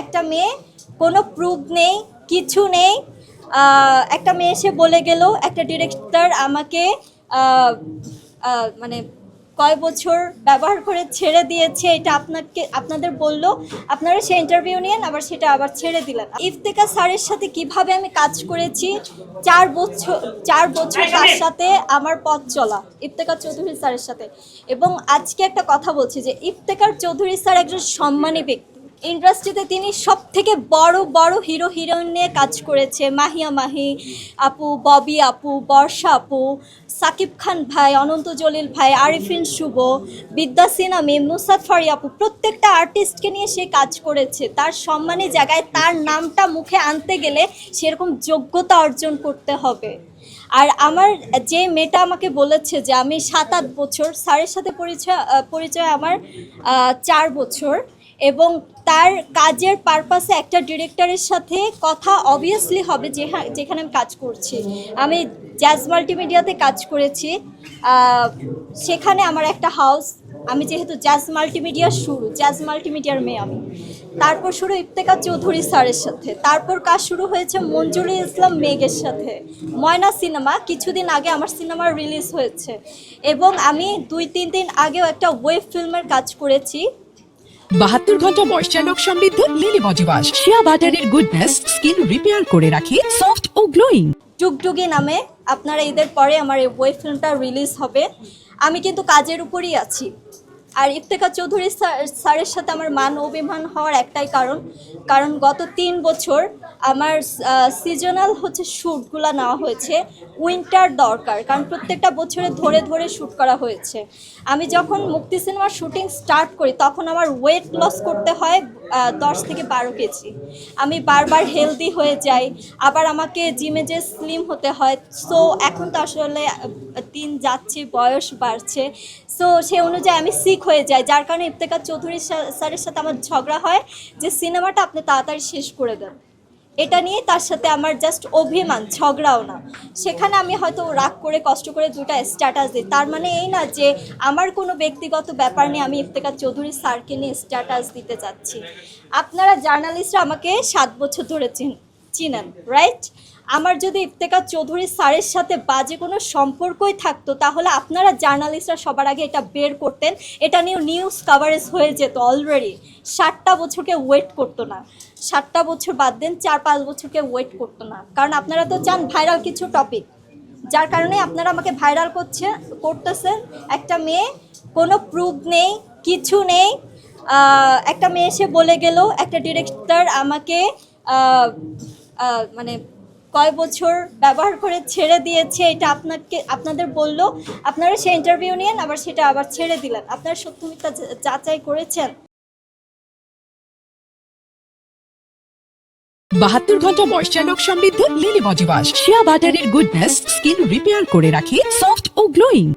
একটা মেয়ে, কোনো প্রুফ নেই, কিছু নেই। একটা মেয়ে এসে বলে গেল একটা ডিরেক্টর আমাকে মানে কয় বছর ব্যবহার করে ছেড়ে দিয়েছে, এটা আপনাদের বললো, আপনারা সেই ইন্টারভিউ নিয়েন, আবার সেটা আবার ছেড়ে দিলেন। ইফতেখার স্যারের সাথে কিভাবে আমি কাজ করেছি, 4 বছর তার সাথে আমার পথ চলা, ইফতেখার চৌধুরী স্যারের সাথে। এবং আজকে একটা কথা বলছি যে ইফতেখার চৌধুরী স্যার একজন সম্মানী ব্যক্তি। ইন্ডাস্ট্রিতে তিনি সব থেকে বড় বড় হিরো হিরোইন নিয়ে কাজ করেছে। মাহিয়া মাহি আপু, ববি আপু, বর্ষা আপু, সাকিব খান ভাই, অনন্ত জলিল ভাই, আরিফিন শুভ, বিদ্যা সিনহা, নুসরাত ফারিয়া আপু, প্রত্যেকটা আর্টিস্টকে নিয়ে সে কাজ করেছে। তার সম্মানী জায়গায় তার নামটা মুখে আনতে গেলে সেরকম যোগ্যতা অর্জন করতে হবে। আর আমার যে মেয়েটা আমাকে বলেছে যে আমি 7-8 বছর স্যারের সাথে পরিচয় আমার 4 বছর, এবং তার কাজের পারপাসে একটা ডিরেক্টরের সাথে কথা অবভিয়াসলি হবে যেখানে আমি কাজ করছি। আমি জ্যাজ মাল্টিমিডিয়াতে কাজ করেছি, সেখানে আমার একটা হাউস। আমি যেহেতু জ্যাজ মাল্টিমিডিয়ার মেয়ে আমি। তারপর শুরু ইফতেখার চৌধুরী স্যারের সাথে, তারপর কাজ শুরু হয়েছে মঞ্জুরুল ইসলাম মেঘের সাথে। ময়না সিনেমা কিছুদিন আগে আমার সিনেমা রিলিজ হয়েছে, এবং আমি 2-3 দিন আগেও একটা ওয়েব ফিল্মের কাজ করেছি। 72 ঘন্টা ময়েশ্চার লক সমৃদ্ধ লিলি বডি ওয়াশ, শিয়া বাটারের গুডনেস স্কিন রিপেয়ার করে রাখে সফট ও গ্লোয়িং। টুকটুকি নামে আপনারা ঈদের পরে আমার এই ওয়েব ফিল্মটা রিলিজ হবে। আমি কিন্তু কাজের উপরই আছি। আর ইফতেখার চৌধুরী স্যারের সাথে আমার মান অভিমান হওয়ার একটাই কারণ গত 3 বছর আমার সিজনাল শ্যুটগুলো নেওয়া হয়েছে। উইন্টার দরকার, কারণ প্রত্যেকটা বছরে ধরে ধরে শ্যুট করা হয়েছে। আমি যখন মুক্তি সিনেমার শুটিং স্টার্ট করি তখন আমার ওয়েট লস করতে হয় 10 থেকে 12 কেজি। আমি বারবার হেলদি হয়ে যাই, আবার আমাকে জিমে যে স্লিম হতে হয়। সো এখন তো আসলে দিন যাচ্ছে, বয়স বাড়ছে, সো সেই অনুযায়ী আমি সিক হয়ে যাই, যার কারণে ইফতেখার চৌধুরী স্যারের সাথে আমার ঝগড়া হয় যে সিনেমাটা আপনি তাড়াতাড়ি শেষ করে দেন। এটা নিয়ে তার সাথে আমার জাস্ট অভিমান, ঝগড়াও না। সেখানে আমি হয়তো রাগ করে কষ্ট করে 2টা স্ট্যাটাস দিই, তার মানে এই না যে আমার কোনো ব্যক্তিগত ব্যাপার নিয়ে আমি ইফতেখার চৌধুরী স্যারকে নিয়ে স্ট্যাটাস দিতে চাচ্ছি। আপনারা জার্নালিস্টরা আমাকে 7 বছর ধরে চিনেন, রাইট? আমার যদি ইফতেখার চৌধুরী স্যারের সাথে বাজে কোনো সম্পর্কই থাকতো, তাহলে আপনারা জার্নালিস্টরা সবার আগে এটা বের করতেন, এটা নিয়ে নিউজ কাভারেজ হয়ে যেত অলরেডি। 7টা বছরকে ওয়েট করতো না, 7টা বছর বাদ দেন, 4-5 বছরকে ওয়েট করতো না, কারণ আপনারা তো চান ভাইরাল কিছু টপিক, যার কারণে আপনারা আমাকে ভাইরাল করতেছেন। একটা মেয়ে, কোনো প্রুফ নেই, কিছু নেই। একটা মেয়ে এসে বলে গেল একটা ডিরেক্টর আমাকে মানে কয় বছর ব্যবহার করে ছেড়ে দিয়েছে, এটা আপনাদের বললো, আপনারা সেই ইন্টারভিউ নিয়েন, আবার সেটা আবার ছেড়ে দিলেন। আপনারা সত্য মিথ্যা যাচাই করেছেন? 72 ঘন্টা ময়েশ্চার লক সমৃদ্ধ লিলি বডি ওয়াশ, শিয়া বাটারের গুডনেস স্কিন রিপেয়ার করে রাখে সফট ও গ্লোয়িং।